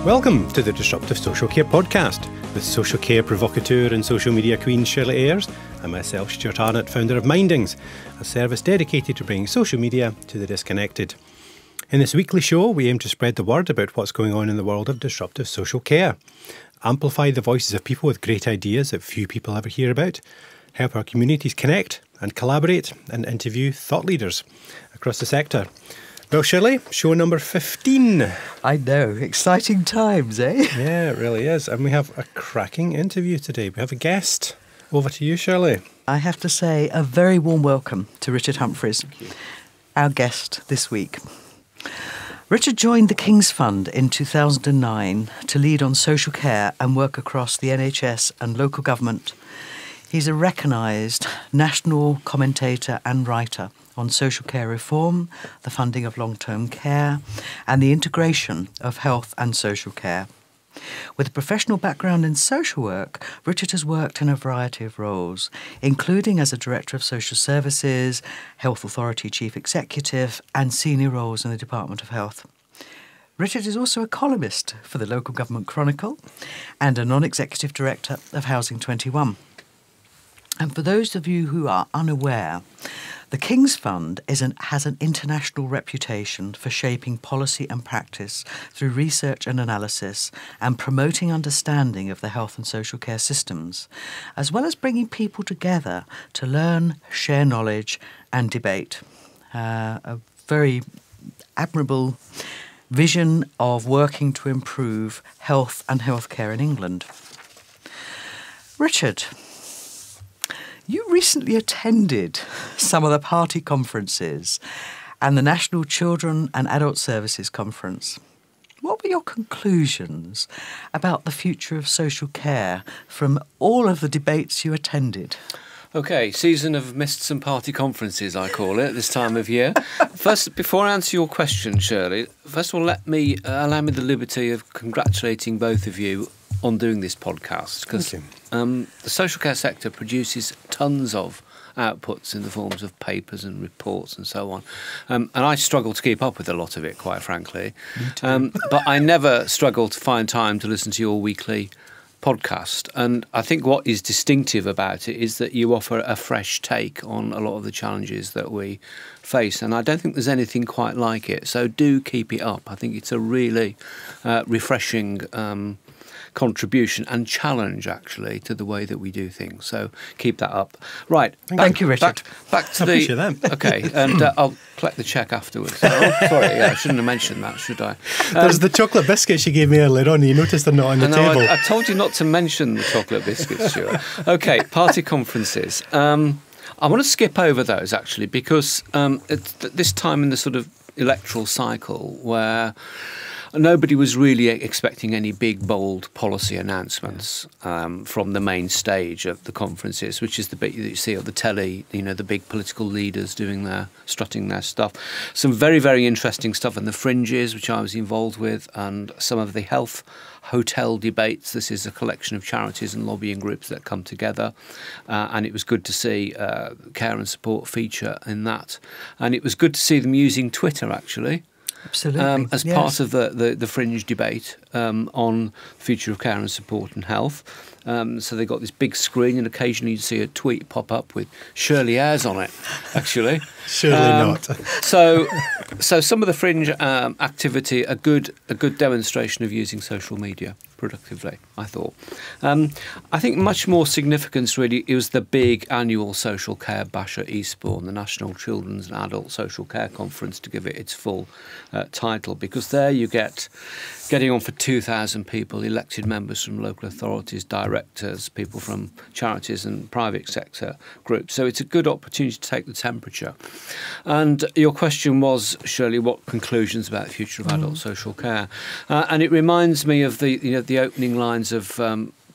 Welcome to the Disruptive Social Care Podcast with social care provocateur and social media queen Shirley Ayres and myself, Stuart Arnott, founder of Mindings, a service dedicated to bringing social media to the disconnected. In this weekly show, we aim to spread the word about what's going on in the world of disruptive social care, amplify the voices of people with great ideas that few people ever hear about, help our communities connect and collaborate, and interview thought leaders across the sector. Well, Shirley, show number 15. I know. Exciting times, eh? Yeah, it really is. And we have a cracking interview today. We have a guest. Over to you, Shirley. I have to say a very warm welcome to Richard Humphries, our guest this week. Richard joined the King's Fund in 2009 to lead on social care and work across the NHS and local government. He's a recognised national commentator and writer on social care reform, the funding of long-term care, and the integration of health and social care. With a professional background in social work, Richard has worked in a variety of roles, including as a Director of Social Services, Health Authority Chief Executive, and senior roles in the Department of Health. Richard is also a columnist for the Local Government Chronicle and a non-executive director of Housing 21. And for those of you who are unaware, the King's Fund has an international reputation for shaping policy and practice through research and analysis and promoting understanding of the health and social care systems, as well as bringing people together to learn, share knowledge and debate. A very admirable vision of working to improve health and healthcare in England. Richard, you recently attended some of the party conferences and the National Children and Adult Services Conference. What were your conclusions about the future of social care from all of the debates you attended? Okay, season of mists and party conferences, I call it, this time of year. First, before I answer your question, Shirley, first of all, allow me the liberty of congratulating both of you on doing this podcast, because the social care sector produces tons of outputs in the forms of papers and reports and so on. And I struggle to keep up with a lot of it, quite frankly. Me too. But I never struggle to find time to listen to your weekly podcast. And I think what is distinctive about it is that you offer a fresh take on a lot of the challenges that we face. And I don't think there's anything quite like it. So do keep it up. I think it's a really refreshing contribution and challenge, actually, to the way that we do things. So keep that up. Right. Thank you, Richard. Back to the... Okay, and I'll collect the cheque afterwards. Oh, sorry, I shouldn't have mentioned that, should I? There's the chocolate biscuits you gave me earlier on. You noticed they're not on the table. I told you not to mention the chocolate biscuits, Stuart. Okay, party conferences. I want to skip over those, actually, because it's this time in the sort of electoral cycle where nobody was really expecting any big, bold policy announcements from the main stage of the conferences, which is the bit that you see on the telly, you know, the big political leaders strutting their stuff. Some very, very interesting stuff in the fringes, which I was involved with, and some of the health hotel debates. This is a collection of charities and lobbying groups that come together, and it was good to see care and support feature in that. And it was good to see them using Twitter, actually. Absolutely. As part of the fringe debate on the future of care and support and health. So they got this big screen, and occasionally you see a tweet pop up with Shirley Ayres on it, actually. Surely not. So some of the fringe activity, a good demonstration of using social media productively, I thought. I think much more significance, really, it was the big annual social care bash at Eastbourne, the National Children's and Adult Social Care Conference, to give it its full title, because there you getting on for 2,000 people, elected members from local authorities, directors, people from charities and private sector groups. So it's a good opportunity to take the temperature. And your question was, Shirley, what conclusions about the future of adult social care? And it reminds me of the opening lines of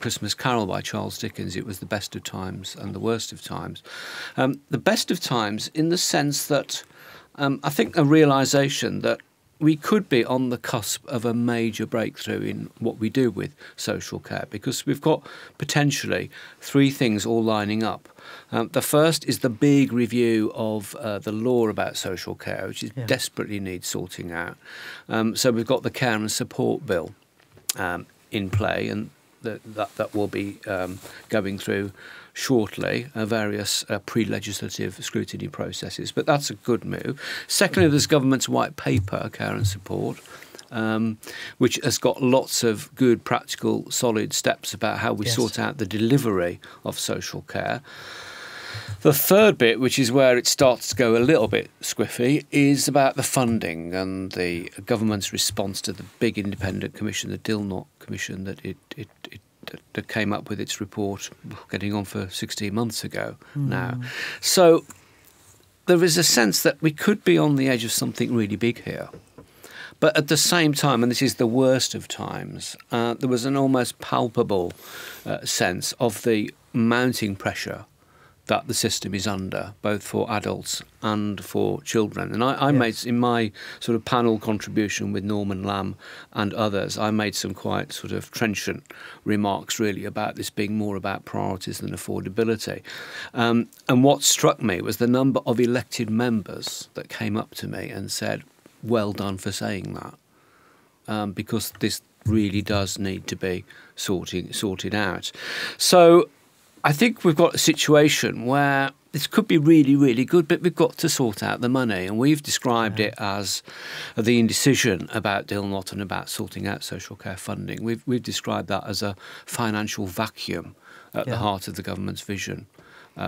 Christmas Carol by Charles Dickens. It was the best of times and the worst of times. The best of times in the sense that I think a realisation that we could be on the cusp of a major breakthrough in what we do with social care, because we've got potentially three things all lining up. The first is the big review of the law about social care, which desperately needs sorting out. So we've got the Care and Support Bill. in play, and that will be going through shortly various pre-legislative scrutiny processes. But that's a good move. Secondly, there's government's white paper, Care and Support, which has got lots of good, practical, solid steps about how we sort out the delivery of social care. The third bit, which is where it starts to go a little bit squiffy, is about the funding and the government's response to the big independent commission, the Dilnot Commission, that that came up with its report getting on for 16 months ago now. So there is a sense that we could be on the edge of something really big here. But at the same time, and this is the worst of times, there was an almost palpable sense of the mounting pressure that the system is under, both for adults and for children. And I made, in my sort of panel contribution with Norman Lamb and others, I made some quite sort of trenchant remarks really about this being more about priorities than affordability. And what struck me was the number of elected members that came up to me and said, well done for saying that, because this really does need to be sorted out. So I think we've got a situation where this could be really, really good, but we've got to sort out the money. And we've described it as the indecision about Dilnot and about sorting out social care funding. We've described that as a financial vacuum at the heart of the government's vision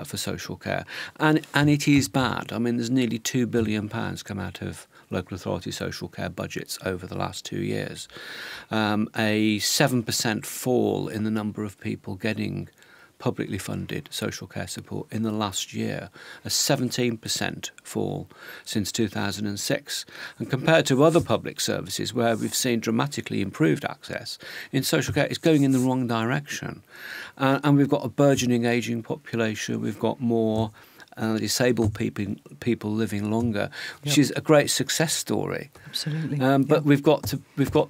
for social care. And it is bad. I mean, there's nearly £2 billion come out of local authority social care budgets over the last 2 years. A 7% fall in the number of people getting publicly funded social care support in the last year, a 17% fall since 2006. And compared to other public services where we've seen dramatically improved access, in social care it's going in the wrong direction. And we've got a burgeoning ageing population, we've got more disabled people living longer, which is a great success story. Absolutely. But we've got to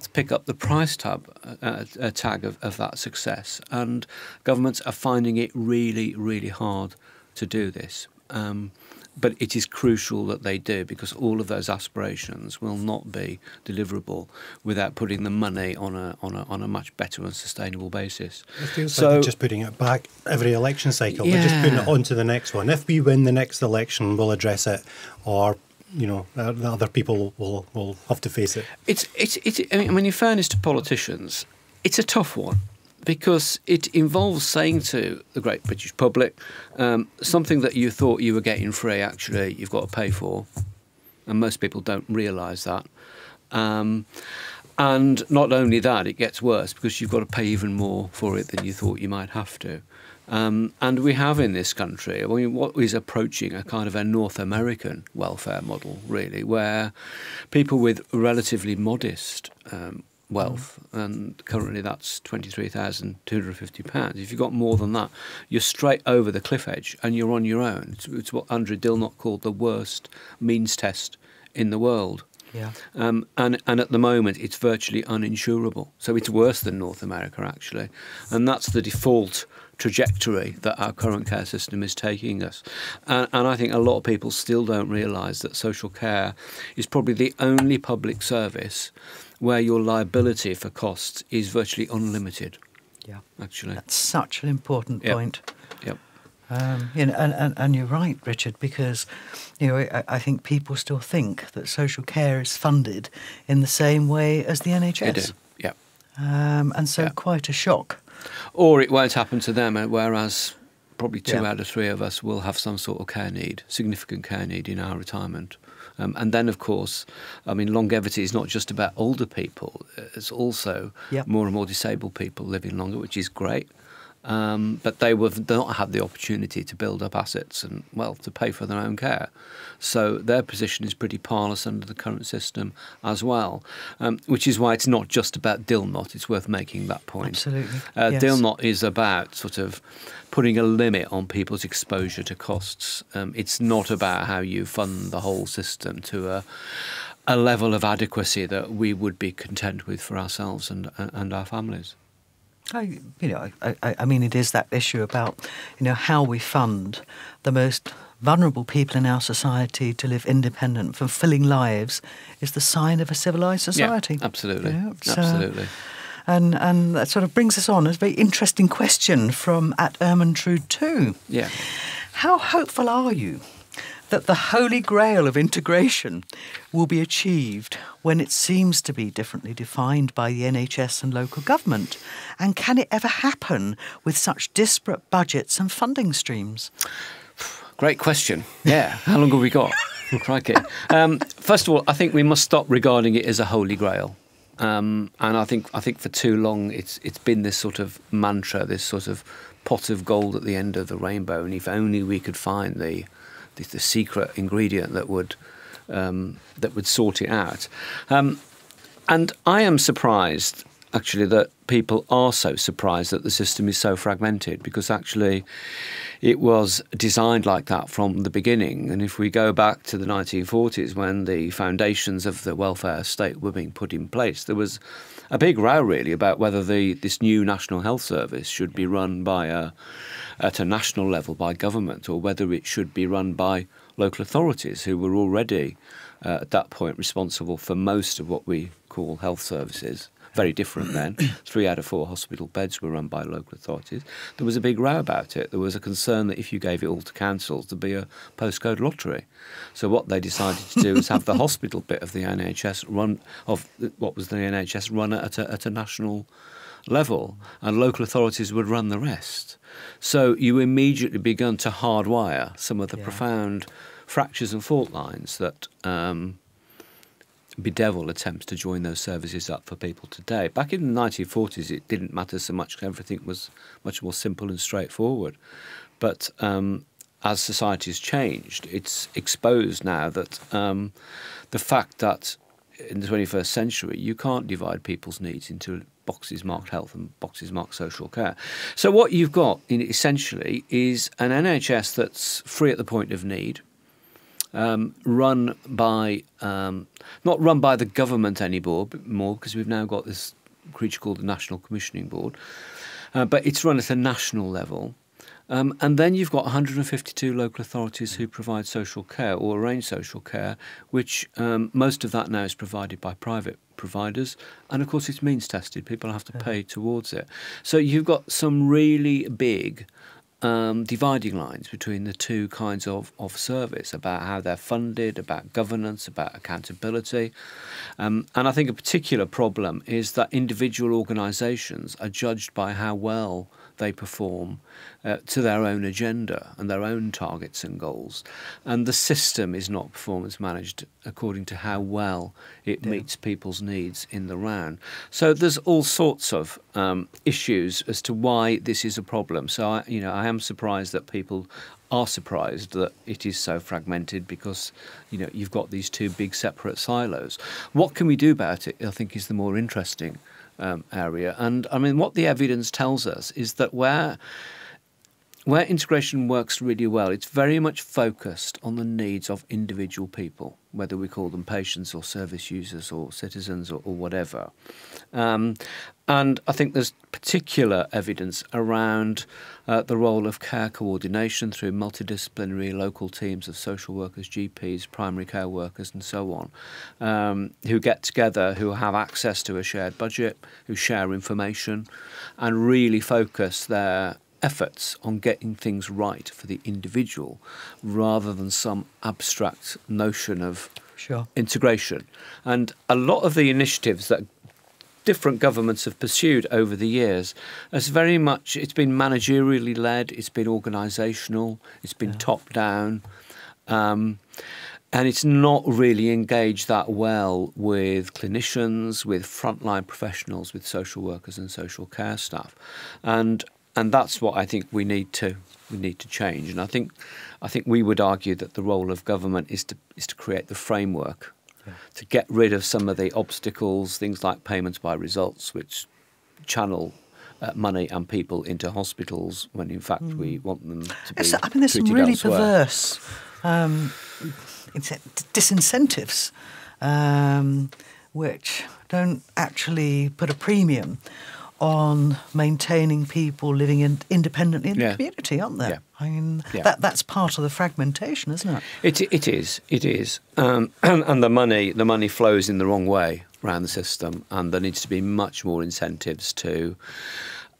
pick up the price tag of that success, and governments are finding it really, really hard to do this. But it is crucial that they do, because all of those aspirations will not be deliverable without putting the money on a much better and sustainable basis. It feels like they're just putting it back every election cycle. They're just putting it on to the next one. If we win the next election, we'll address it, or the other people will have to face it. I mean, in fairness to politicians, it's a tough one, because it involves saying to the great British public, something that you thought you were getting free, actually you've got to pay for. And most people don't realise that. And not only that, it gets worse, because you've got to pay even more for it than you thought you might have to. And we have in this country, I mean, what is approaching a kind of a North American welfare model, really, where people with relatively modest wealth, and currently that's £23,250. If you've got more than that, you're straight over the cliff edge and you're on your own. It's what Andrew Dilnot called the worst means test in the world. Yeah. And at the moment it's virtually uninsurable. So it's worse than North America, actually. And that's the default trajectory that our current care system is taking us. And I think a lot of people still don't realise that social care is probably the only public service where your liability for costs is virtually unlimited. Yeah, actually, that's such an important point. Yep. And you're right, Richard, because I think people still think that social care is funded in the same way as the NHS. They do. Yeah. And so quite a shock. Or it won't happen to them, whereas probably 2 out of 3 of us will have some sort of care need, significant care need in our retirement. And then, of course, I mean, longevity is not just about older people. It's also more and more disabled people living longer, which is great. But they will not have the opportunity to build up assets and, well, to pay for their own care. So their position is pretty parlous under the current system as well, which is why it's not just about Dilnot. It's worth making that point. Absolutely. Dilnot is about sort of putting a limit on people's exposure to costs. It's not about how you fund the whole system to a level of adequacy that we would be content with for ourselves and our families. I mean, it is that issue about, how we fund the most vulnerable people in our society to live independent, fulfilling lives is the sign of a civilised society. Yeah, absolutely. Absolutely. And that sort of brings us on. It's a very interesting question from @Ermintrude 2. Yeah. How hopeful are you that the holy grail of integration will be achieved when it seems to be differently defined by the NHS and local government? And can it ever happen with such disparate budgets and funding streams? Great question. Yeah. How long have we got? Crikey. First of all, I think we must stop regarding it as a holy grail. And I think for too long it's been this sort of mantra, this sort of pot of gold at the end of the rainbow. And if only we could find the secret ingredient that would sort it out. And I am surprised, actually, that people are so surprised that the system is so fragmented, because actually it was designed like that from the beginning. And if we go back to the 1940s, when the foundations of the welfare state were being put in place, there was a big row really about whether this new National Health Service should be run at a national level by government, or whether it should be run by local authorities, who were already at that point responsible for most of what we call health services. Very different then. 3 out of 4 hospital beds were run by local authorities. There was a big row about it. There was a concern that if you gave it all to councils, there'd be a postcode lottery. So what they decided to do is have the hospital bit of the NHS run at a national level, and local authorities would run the rest. So you immediately began to hardwire some of the profound fractures and fault lines that bedevil attempts to join those services up for people today. Back in the 1940s, it didn't matter so much. Everything was much more simple and straightforward. But as society's changed, it's exposed now that the fact that in the 21st century, you can't divide people's needs into boxes marked health and boxes marked social care. So what you've got essentially is an NHS that's free at the point of need, run by not run by the government anymore, because we've now got this creature called the National Commissioning Board, but it's run at a national level. And then you've got 152 local authorities who provide social care or arrange social care, which most of that now is provided by private providers. And of course, it's means tested. People have to pay towards it. So you've got some really big dividing lines between the two kinds of service, about how they're funded, about governance, about accountability. And I think a particular problem is that individual organisations are judged by how well they perform to their own agenda and their own targets and goals. And the system is not performance managed according to how well it meets people's needs in the round. So there's all sorts of issues as to why this is a problem. So I am surprised that people are surprised that it is so fragmented, because you've got these two big separate silos. What can we do about it, I think, is the more interesting area. And I mean, what the evidence tells us is that where integration works really well, it's very much focused on the needs of individual people, whether we call them patients or service users or citizens or whatever. And I think there's particular evidence around the role of care coordination through multidisciplinary local teams of social workers, GPs, primary care workers and so on, who get together, who have access to a shared budget, who share information and really focus their efforts on getting things right for the individual, rather than some abstract notion of integration. And a lot of the initiatives that different governments have pursued over the years has very much, it's been managerially led, it's been organisational, it's been top down, and it's not really engaged that well with clinicians, with frontline professionals, with social workers and social care staff. And that's what I think we need to change. And I think we would argue that the role of government is to create the framework, to get rid of some of the obstacles, things like payments by results, which channel money and people into hospitals when in fact we want them to be I mean, there's some really elsewhere. Perverse disincentives which don't actually put a premium on maintaining people living independently in the community, aren't there? Yeah. I mean, that's part of the fragmentation, isn't it? It is, and the money flows in the wrong way around the system, and there needs to be much more incentives to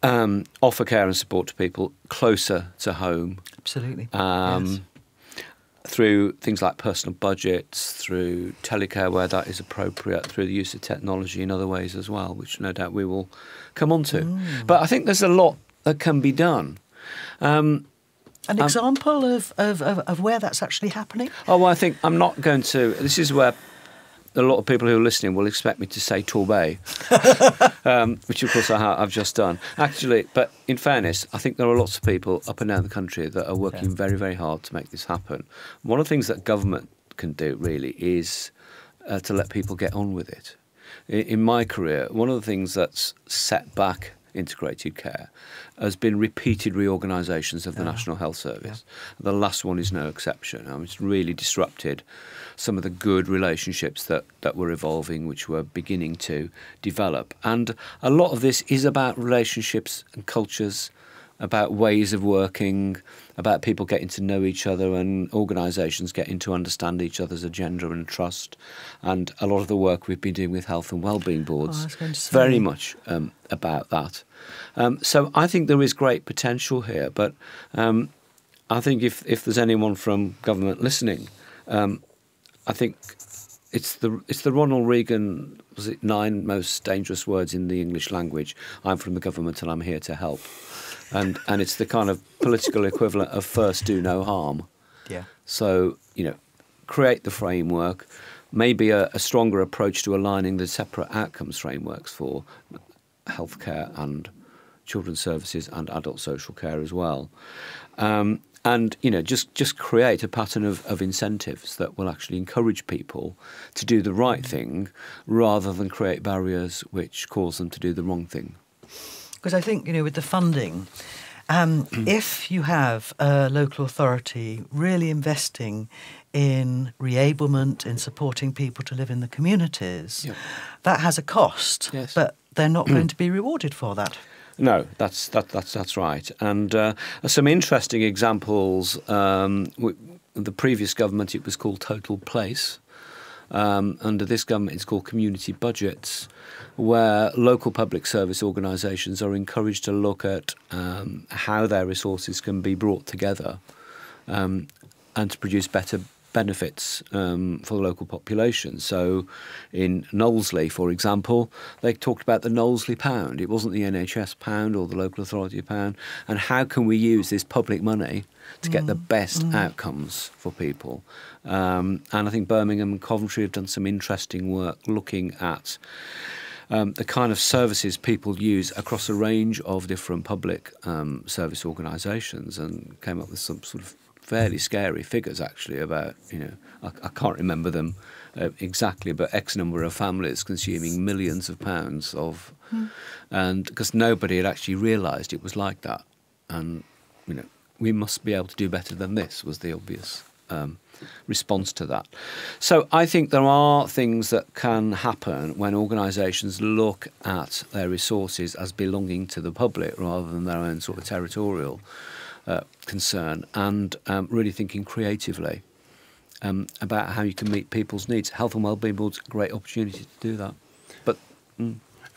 offer care and support to people closer to home. Absolutely. Yes. Through things like personal budgets, through telecare where that is appropriate, through the use of technology in other ways as well, which no doubt we will come on to. But I think there's a lot that can be done. An example of where that's actually happening? Oh, well, I think I'm not going to... This is where a lot of people who are listening will expect me to say Torbay, which, of course, I've just done. Actually, but in fairness, I think there are lots of people up and down the country that are working very, very hard to make this happen. One of the things that government can do, really, is to let people get on with it. In my career, one of the things that's set back integrated care has been repeated reorganisations of the National Health Service. The last one is no exception. It's really disrupted some of the good relationships that were evolving, which were beginning to develop. And a lot of this is about relationships and cultures, about ways of working, about people getting to know each other and organisations getting to understand each other's agenda and trust. And a lot of the work we've been doing with health and wellbeing boards is very much about that. So I think there is great potential here, but I think if there's anyone from government listening, I think it's the Ronald Reagan, was it 9 most dangerous words in the English language? I'm from the government and I'm here to help. And it's the kind of political equivalent of first do no harm. Yeah. So, create the framework, maybe a stronger approach to aligning the separate outcomes frameworks for healthcare and children's services and adult social care as well. And, just create a pattern of incentives that will actually encourage people to do the right thing rather than create barriers which cause them to do the wrong thing. Because I think, with the funding, if you have a local authority really investing in re-ablement, in supporting people to live in the communities, that has a cost, but they're not going to be rewarded for that. No, that's right. And some interesting examples. The previous government, it was called Total Place. Under this government, it's called community budgets, where local public service organisations are encouraged to look at how their resources can be brought together and to produce better benefits for the local population. So in Knowlesley, for example, they talked about the Knowlesley pound. It wasn't the NHS pound or the local authority pound. And how can we use this public money to get the best outcomes for people? And I think Birmingham and Coventry have done some interesting work looking at the kind of services people use across a range of different public service organisations, and came up with some sort of fairly scary figures, actually, about, I can't remember them exactly, but X number of families consuming millions of pounds of, and because nobody had actually realised it was like that. And, we must be able to do better than this, was the obvious response to that. So I think there are things that can happen when organisations look at their resources as belonging to the public rather than their own sort of territorial concern, and really thinking creatively about how you can meet people's needs. Health and wellbeing boards, a great opportunity to do that. But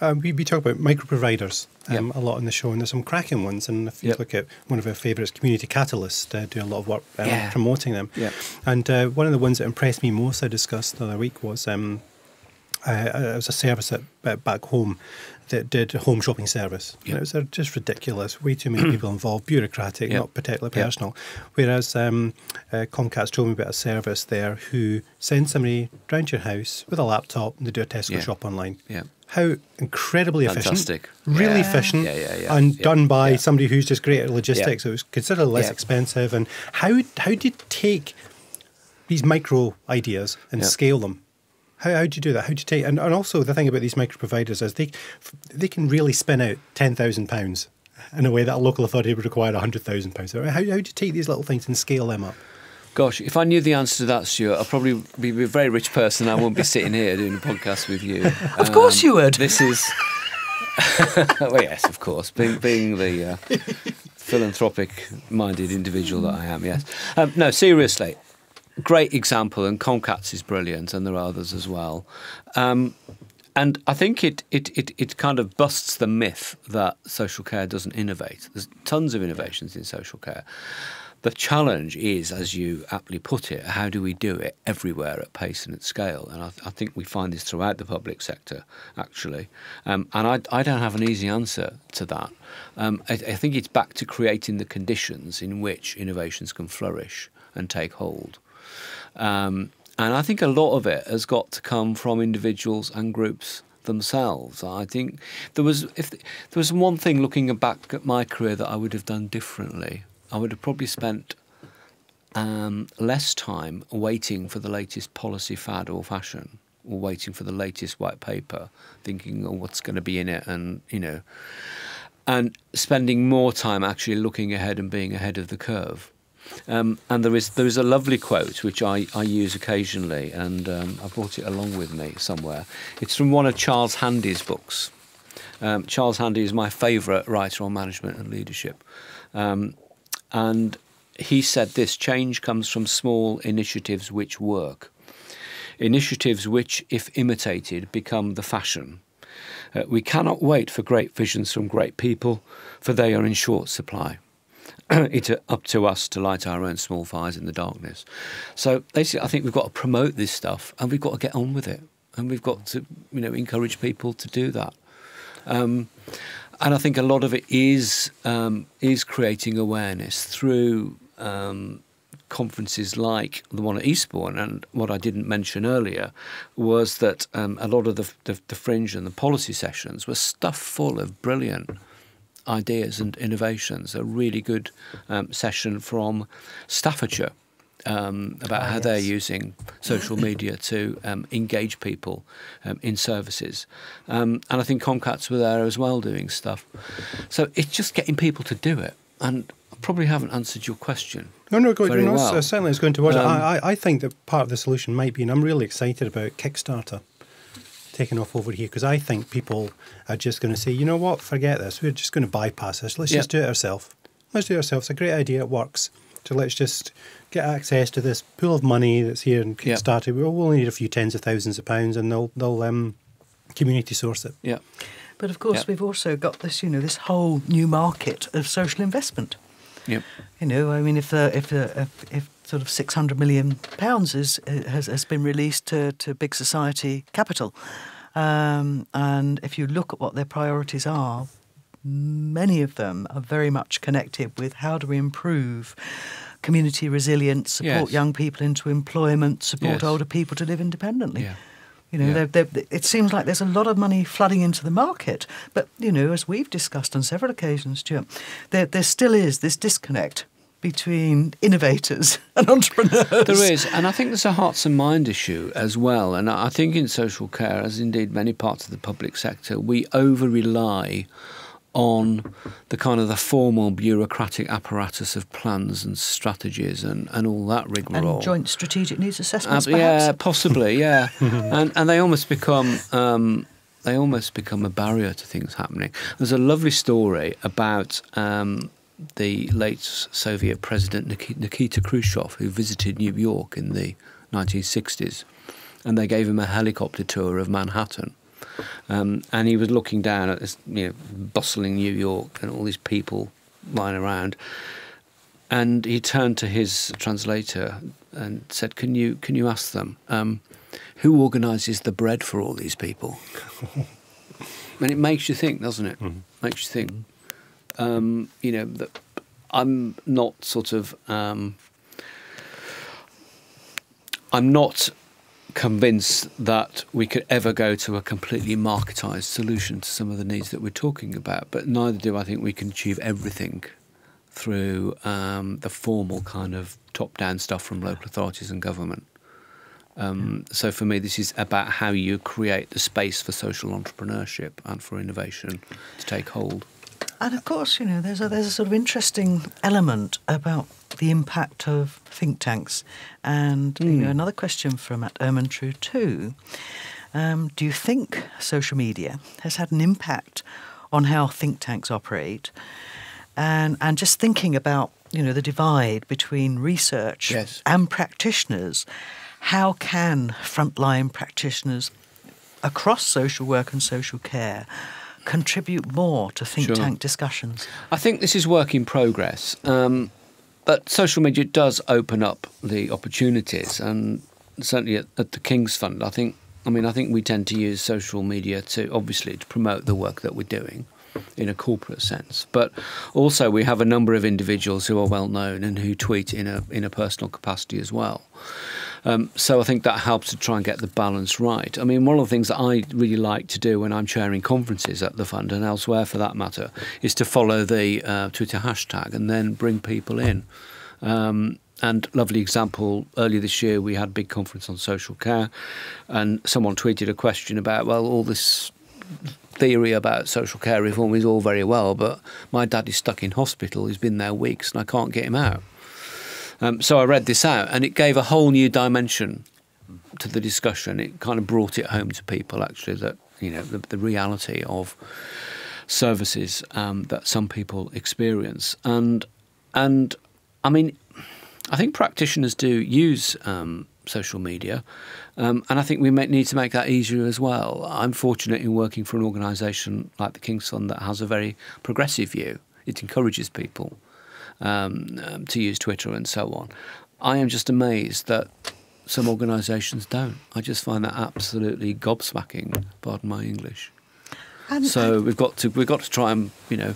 we talk about micro-providers a lot on the show, and there's some cracking ones. And if you look at one of our favourites, Community Catalyst, do a lot of work promoting them. Yeah. And one of the ones that impressed me most I discussed the other week was it was a service back home that did a home shopping service. Yep. It was just ridiculous. Way too many people involved, bureaucratic, not particularly personal. Whereas Comcast told me about a service there who sends somebody round your house with a laptop and they do a Tesco shop online. Yeah. How incredibly efficient, really efficient, and done by somebody who's just great at logistics. So it was considerably less expensive. And how do you take these micro ideas and scale them? How do you do that? How do you take, and also the thing about these micro providers is they can really spin out £10,000 in a way that a local authority would require £100,000. So how do you take these little things and scale them up? Gosh, if I knew the answer to that, Stuart, I'd probably be a very rich person. I wouldn't be sitting here doing a podcast with you. Of course you would. This is, well, yes, of course, being the philanthropic-minded individual that I am. Yes, no, seriously. Great example, and Comcast is brilliant, and there are others as well. And I think it kind of busts the myth that social care doesn't innovate. There's tons of innovations in social care. The challenge is, as you aptly put it, how do we do it everywhere at pace and at scale? And I think we find this throughout the public sector, actually. And I don't have an easy answer to that. I think it's back to creating the conditions in which innovations can flourish and take hold. And I think a lot of it has got to come from individuals and groups themselves. I think if there was one thing looking back at my career that I would have done differently, I would have probably spent less time waiting for the latest policy fad or fashion, or waiting for the latest white paper, thinking, oh, what's going to be in it, and and spending more time actually looking ahead and being ahead of the curve. And there is a lovely quote which I use occasionally, and I brought it along with me somewhere. It's from one of Charles Handy's books. Charles Handy is my favourite writer on management and leadership. And he said this: change comes from small initiatives which work. Initiatives which, if imitated, become the fashion. We cannot wait for great visions from great people, for they are in short supply. It's up to us to light our own small fires in the darkness. So basically, I think we've got to promote this stuff, and we've got to get on with it, and we've got to, encourage people to do that. And I think a lot of it is creating awareness through conferences like the one at Eastbourne. And what I didn't mention earlier was that a lot of the fringe and the policy sessions were stuffed full of brilliant ideas and innovations. A really good session from Staffordshire about how they're using social media to engage people in services. And I think Comcats were there as well doing stuff. So it's just getting people to do it. And I probably haven't answered your question. No, very well. Certainly it's going towards it. I think that part of the solution might be, and I'm really excited about Kickstarter taking off over here, because I think people are just going to say, you know what, forget this, we're just going to bypass this, let's just do it ourselves. Let's do it ourselves, it's a great idea, it works. So let's just get access to this pool of money that's here in Kickstarter. We'll only need a few tens of thousands of pounds, and they'll community source it. Yeah. But of course, we've also got this, this whole new market of social investment. Yep. If sort of £600 million has been released to big society capital, and if you look at what their priorities are, many of them are very much connected with how do we improve community resilience, support young people into employment, support older people to live independently. Yeah. It seems like there's a lot of money flooding into the market, but, as we've discussed on several occasions, Stuart, there still is this disconnect between innovators and entrepreneurs. There is, and I think there's a hearts and mind issue as well. And I think in social care, as indeed many parts of the public sector, we over-rely on the kind of the formal bureaucratic apparatus of plans and strategies and all that rigmarole. And joint strategic needs assessments, perhaps? Yeah, possibly, yeah. and they almost become a barrier to things happening. There's a lovely story about the late Soviet President Nikita Khrushchev, who visited New York in the 1960s, and they gave him a helicopter tour of Manhattan. And he was looking down at this, bustling New York and all these people lying around. And he turned to his translator and said, "Can you ask them who organises the bread for all these people?" And it makes you think, doesn't it? Mm-hmm. Makes you think. That I'm not sort of. I'm not convinced that we could ever go to a completely marketised solution to some of the needs that we're talking about, but neither do I think we can achieve everything through the formal kind of top-down stuff from local authorities and government. So for me, this is about how you create the space for social entrepreneurship and for innovation to take hold. And of course, there's a sort of interesting element about the impact of think tanks. And another question from at Ermintrude too. Do you think social media has had an impact on how think tanks operate? And just thinking about the divide between research and practitioners, how can frontline practitioners across social work and social care contribute more to think tank discussions? I think this is work in progress. But social media does open up the opportunities, and certainly at the King's Fund, I think we tend to use social media to promote the work that we're doing in a corporate sense. But also we have a number of individuals who are well known and who tweet in a personal capacity as well. So I think that helps to try and get the balance right. I mean, one of the things that I really like to do when I'm chairing conferences at the fund and elsewhere for that matter is to follow the Twitter hashtag and then bring people in. And lovely example, earlier this year we had a big conference on social care, and someone tweeted a question about, well, all this theory about social care reform is all very well, but my dad is stuck in hospital, he's been there weeks and I can't get him out. So I read this out and it gave a whole new dimension to the discussion. It kind of brought it home to people actually that, you know, the reality of services that some people experience. And I mean, I think practitioners do use social media, and I think we need to make that easier as well. I'm fortunate in working for an organisation like the King's Fund that has a very progressive view. It encourages people to use Twitter and so on. I am just amazed that some organisations don't. I just find that absolutely gobsmacking, pardon my English. So we've got to try and, you know,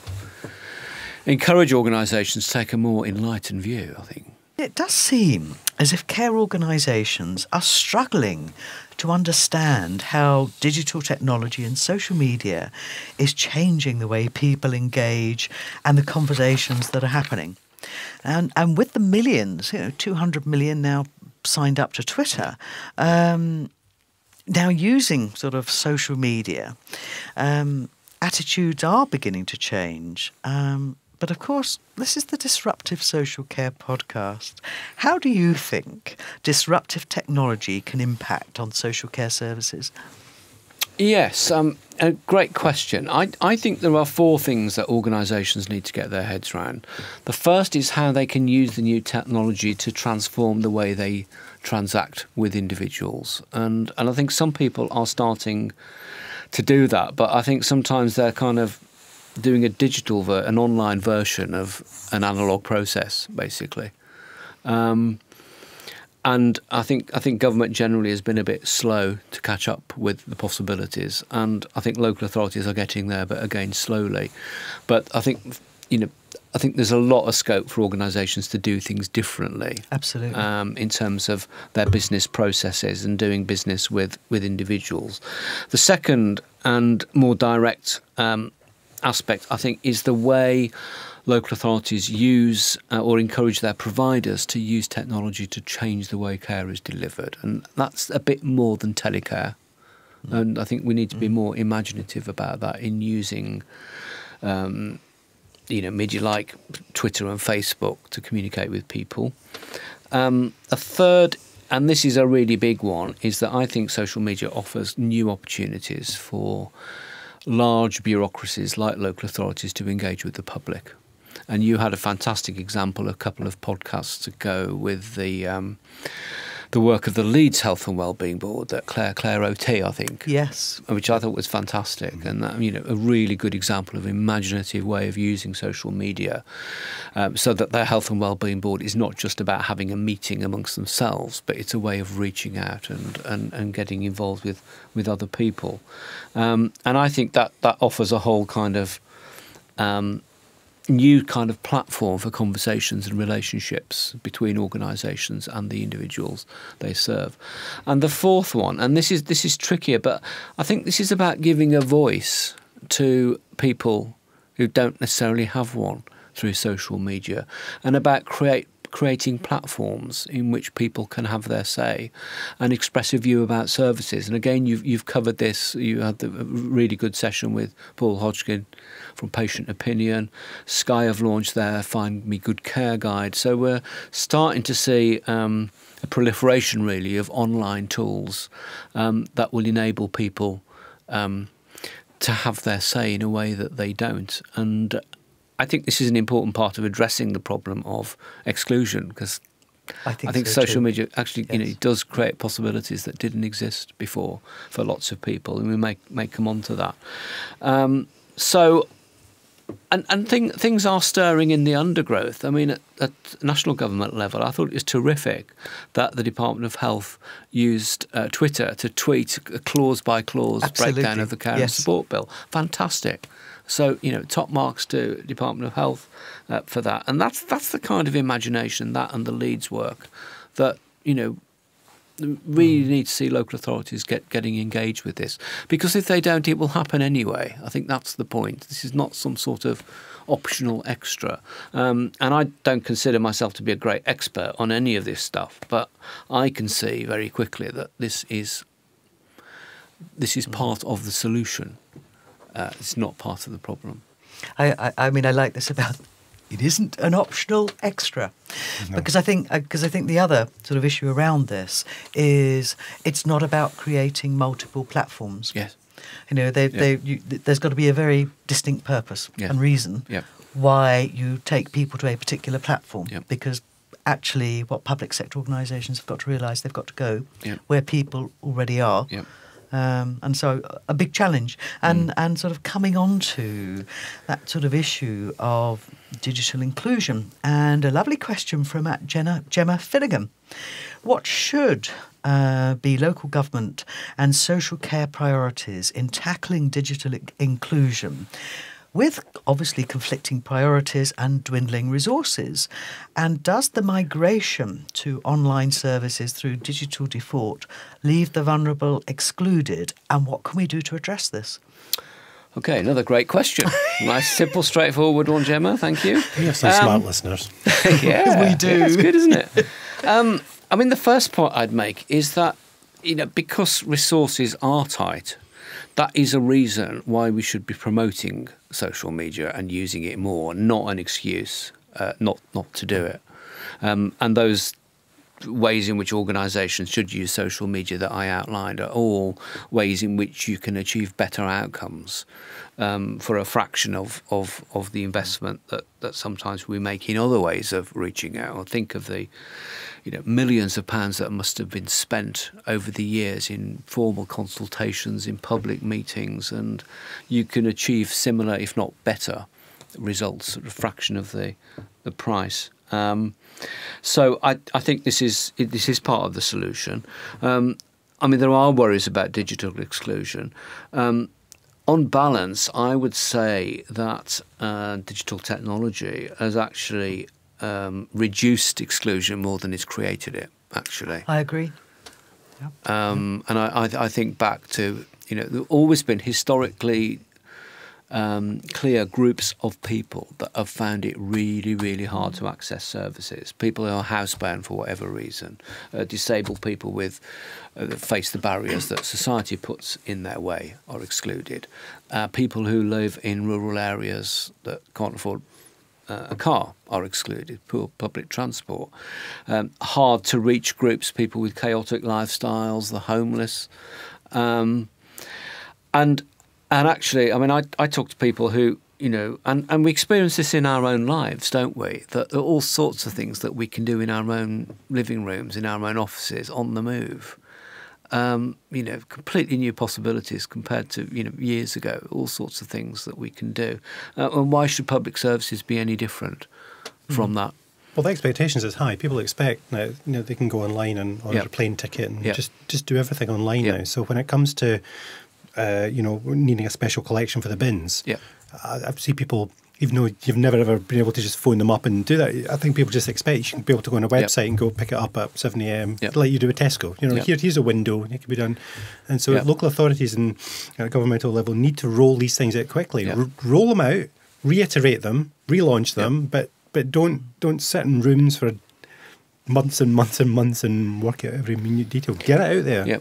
encourage organisations to take a more enlightened view, I think. It does seem as if care organisations are struggling to understand how digital technology and social media is changing the way people engage and the conversations that are happening. And with the millions, 200 million now signed up to Twitter, now using sort of social media, attitudes are beginning to change. But of course, this is the Disruptive Social Care podcast. How do you think disruptive technology can impact on social care services? Yes, a great question. I think there are 4 things that organisations need to get their heads around. The first is how they can use the new technology to transform the way they transact with individuals. And I think some people are starting to do that, but I think sometimes they're kind of doing an online version of an analogue process, basically. And I think government generally has been a bit slow to catch up with the possibilities, and I think local authorities are getting there, but again slowly. But I think there's a lot of scope for organisations to do things differently. Absolutely. In terms of their business processes and doing business with individuals. The second and more direct aspect, I think, is the way local authorities use or encourage their providers to use technology to change the way care is delivered. And that's a bit more than telecare. And I think we need to be more imaginative about that in using media like Twitter and Facebook to communicate with people. A third, and this is a really big one, is that I think social media offers new opportunities for large bureaucracies like local authorities to engage with the public. And you had a fantastic example a couple of podcasts ago with the work of the Leeds Health and Wellbeing Board, that Claire OT, I think. Yes. Which I thought was fantastic, and that, a really good example of an imaginative way of using social media, so that their Health and Wellbeing Board is not just about having a meeting amongst themselves, but it's a way of reaching out and getting involved with other people. And I think that offers a whole kind of new kind of platform for conversations and relationships between organisations and the individuals they serve. And the fourth one, and this is trickier, but I think this is about giving a voice to people who don't necessarily have one through social media, and about creating platforms in which people can have their say and express a view about services. And again, you've covered this. You had a really good session with Paul Hodgkin from Patient Opinion. Sky have launched their Find Me Good Care Guide. So we're starting to see a proliferation, really, of online tools that will enable people to have their say in a way that they don't. And I think this is an important part of addressing the problem of exclusion, because I think so social too. media actually, Yes. it does create possibilities that didn't exist before for lots of people, and we may come on to that. Things are stirring in the undergrowth. I mean, at national government level, I thought it was terrific that the Department of Health used Twitter to tweet a clause-by-clause breakdown of the care and support bill. Fantastic. So, top marks to Department of Health for that. And that's the kind of imagination, that and the Leeds work, that, really need to see local authorities getting engaged with this. Because if they don't, it will happen anyway. I think that's the point. This is not some sort of optional extra. And I don't consider myself to be a great expert on any of this stuff, but I can see very quickly that this is part of the solution. It's not part of the problem. I mean, I like this about it isn't an optional extra, because I think the other sort of issue around this is it's not about creating multiple platforms. Yes, there's got to be a very distinct purpose and reason why you take people to a particular platform, because actually what public sector organisations have got to realise, they've got to go where people already are. And so a big challenge, and sort of coming on to that sort of issue of digital inclusion, and a lovely question from Gemma Finnegan. What should be local government and social care priorities in tackling digital inclusion, with obviously conflicting priorities and dwindling resources? And does the migration to online services through digital default leave the vulnerable excluded? And what can we do to address this? Okay, another great question. Nice, simple, straightforward one, Gemma. Thank you. We have some smart listeners. Yeah, we do. That's good, isn't it? I mean, the first point I'd make is that, because resources are tight, that is a reason why we should be promoting social media and using it more, not an excuse not to do it. And those ways in which organisations should use social media that I outlined are all ways in which you can achieve better outcomes for a fraction of the investment that sometimes we make in other ways of reaching out. Or think of the millions of pounds that must have been spent over the years in formal consultations, in public meetings, and you can achieve similar, if not better, results at a fraction of the price. So I think this is part of the solution. I mean, there are worries about digital exclusion. On balance, I would say that digital technology has actually reduced exclusion more than it's created it, actually. I agree. Yep. And I think back to, there have always been historically clear groups of people that have found it really, really hard to access services. People who are housebound for whatever reason, disabled people with face the barriers that society puts in their way are excluded. People who live in rural areas that can't afford a car are excluded. Poor public transport. Hard to reach groups, people with chaotic lifestyles, the homeless, and actually, I mean, I talk to people who, and we experience this in our own lives, don't we? That there are all sorts of things that we can do in our own living rooms, in our own offices, on the move. Completely new possibilities compared to, years ago, all sorts of things that we can do. And why should public services be any different from that? Well, the expectations is high. People expect now, they can go online and order a plane ticket and just do everything online now. So when it comes to needing a special collection for the bins. I see people, even though you've never ever been able to just phone them up and do that, I think people just expect you should be able to go on a website and go pick it up at 7 a.m. like you do at Tesco. Here's a window, it can be done. And so local authorities and at governmental level need to roll these things out quickly. Roll them out, reiterate them, relaunch them, but don't sit in rooms for months and months and months and work out every minute detail. Get it out there.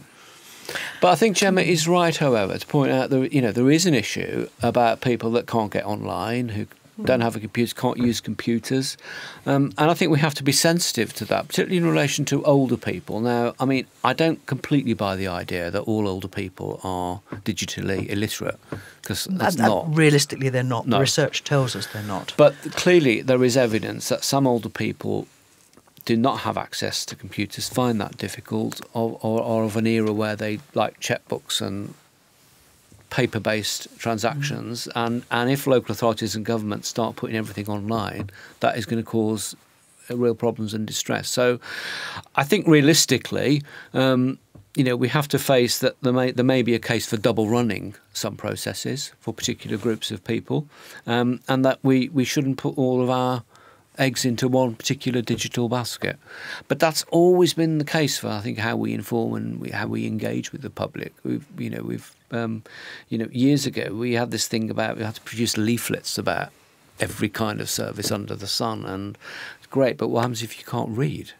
But I think Gemma is right, however, to point out that there is an issue about people that can't get online, who don't have a computer, can't use computers, and I think we have to be sensitive to that, particularly in relation to older people. Now, I mean, I don't completely buy the idea that all older people are digitally illiterate, because that's not. Realistically, they're not. No. The research tells us they're not. But clearly, there is evidence that some older people do not have access to computers find that difficult, or of an era where they like checkbooks and paper-based transactions, and if local authorities and governments start putting everything online, that is going to cause real problems and distress. So I think realistically, we have to face that there may be a case for double running some processes for particular groups of people, and that we shouldn't put all of our eggs into one particular digital basket. But that's always been the case for, I think, how we inform and how we engage with the public. Years ago we had this thing about we had to produce leaflets about every kind of service under the sun, and it's great, but what happens if you can't read?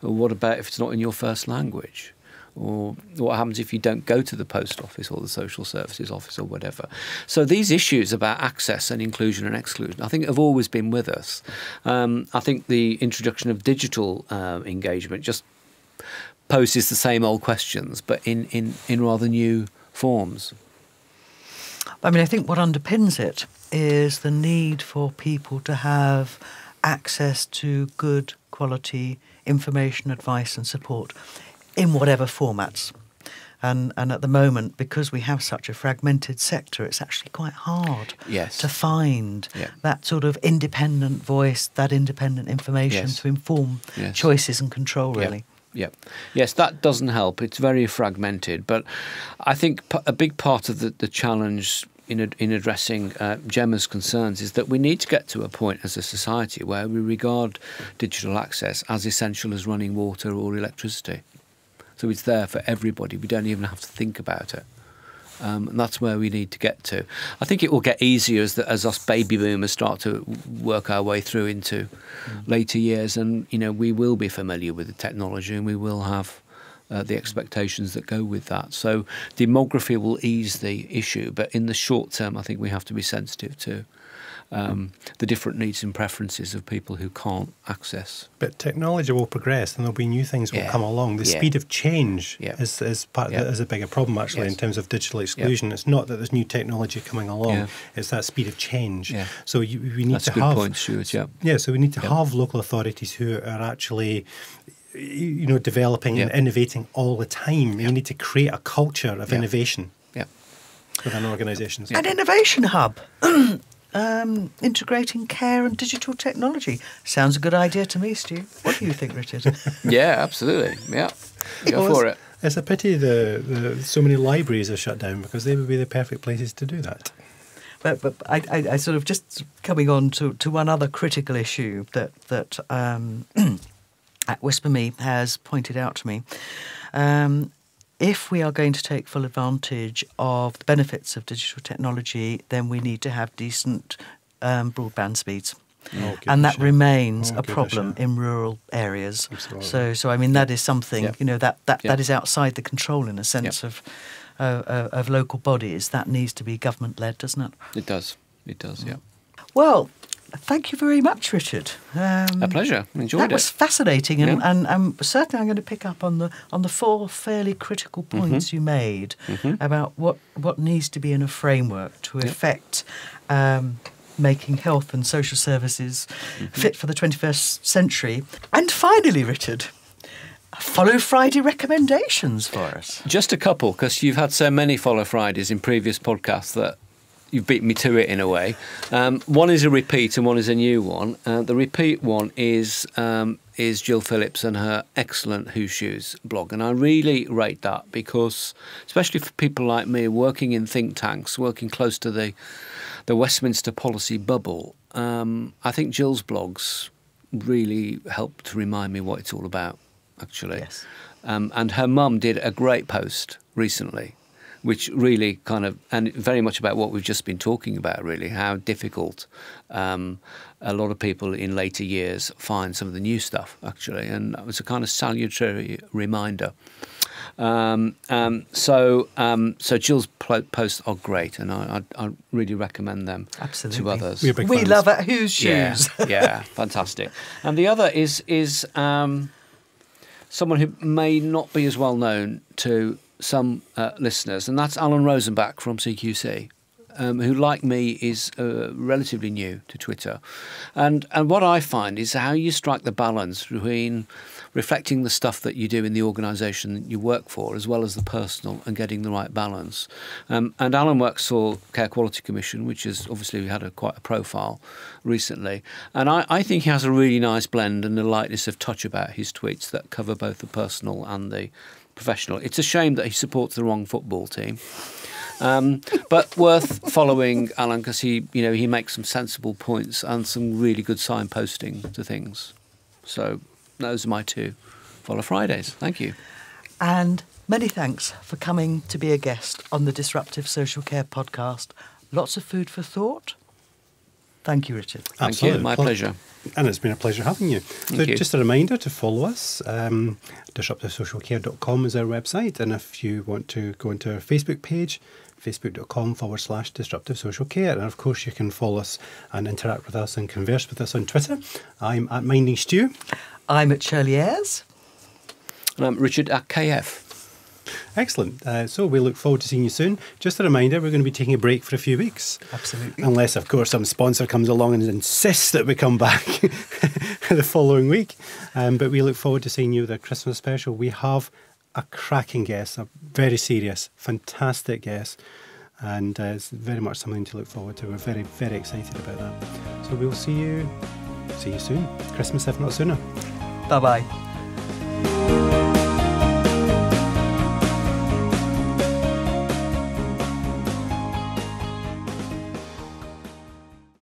Or what about if it's not in your first language? Or what happens if you don't go to the post office or the social services office or whatever? So these issues about access and inclusion and exclusion, I think, have always been with us. I think the introduction of digital engagement just poses the same old questions, but in rather new forms. I mean, I think what underpins it is the need for people to have access to good quality information, advice and support in whatever formats. And at the moment, because we have such a fragmented sector, it's actually quite hard to find that sort of independent voice, that independent information to inform choices and control, really. Yes, that doesn't help. It's very fragmented. But I think a big part of the challenge in addressing Gemma's concerns is that we need to get to a point as a society where we regard digital access as essential as running water or electricity. So it's there for everybody. We don't even have to think about it. And that's where we need to get to. I think it will get easier as us baby boomers start to work our way through into later years. And, we will be familiar with the technology and we will have the expectations that go with that. So demography will ease the issue. But in the short term, I think we have to be sensitive to the different needs and preferences of people who can't access. But technology will progress and there'll be new things will come along. The speed of change is a bigger problem, actually, in terms of digital exclusion. It's not that there's new technology coming along, it's that speed of change. So we need That's to a good have... point, Stuart, so we need to have local authorities who are actually developing and innovating all the time. You need to create a culture of innovation within organisations. An innovation hub. Integrating care and digital technology. Sounds a good idea to me, Stu. What do you think, Richard? Yeah, absolutely. Yeah, go for it. It's a pity so many libraries are shut down because they would be the perfect places to do that. But I sort of just coming on to one other critical issue that at Whisper Me has pointed out to me. If we are going to take full advantage of the benefits of digital technology, then we need to have decent broadband speeds. And that remains a problem in rural areas. Absolutely. So I mean, that is something, that is outside the control, in a sense, of local bodies. That needs to be government-led, doesn't it? It does, yeah. Well, thank you very much, Richard. A pleasure. Enjoyed it. That was fascinating, and certainly I'm going to pick up on the four fairly critical points you made about what needs to be in a framework to effect making health and social services fit for the 21st century. And finally, Richard, Follow Friday recommendations for us. Just a couple, because you've had so many Follow Fridays in previous podcasts that you've beaten me to it in a way. One is a repeat and one is a new one. The repeat one is Jill Phillips and her excellent Who Shoes blog. And I really rate that because, especially for people like me working in think tanks, working close to the Westminster policy bubble, I think Jill's blogs really help to remind me what it's all about, actually. Yes. And her mum did a great post recently, which really and very much about what we've just been talking about, really, how difficult a lot of people in later years find some of the new stuff, actually. And it was a kind of salutary reminder. So Jill's posts are great, and I really recommend them to others. We love it. Whose Shoes? Yeah, fantastic. And the other is someone who may not be as well known to some listeners, and that's Alan Rosenbach from CQC. who, like me, is relatively new to Twitter. And what I find is how you strike the balance between reflecting the stuff that you do in the organisation that you work for, as well as the personal, and getting the right balance. And Alan works for Care Quality Commission, which has obviously had quite a profile recently. And I think he has a really nice blend and a lightness of touch about his tweets that cover both the personal and the professional. It's a shame that he supports the wrong football team. But worth following Alan, because he makes some sensible points and some really good signposting to things. So those are my 2 Follow Fridays. Thank you. And many thanks for coming to be a guest on the Disruptive Social Care podcast. Lots of food for thought. Thank you, Richard. Thank you. My pleasure. And it's been a pleasure having you. So just a reminder to follow us. DisruptiveSocialCare.com is our website. And if you want to go into our Facebook page, facebook.com/Disruptive Social Care. And of course, you can follow us and interact with us and converse with us on Twitter. I'm at Minding Stew. I'm at Shirley Ayres. And I'm Richard at KF. Excellent. So we look forward to seeing you soon. Just a reminder, we're going to be taking a break for a few weeks. Absolutely. Unless, of course, some sponsor comes along and insists that we come back the following week. But we look forward to seeing you with a Christmas special. We have a cracking guest, a very serious, fantastic guest. And it's very much something to look forward to. We're very, very excited about that. So we'll see you soon. Christmas, if not sooner. Bye-bye.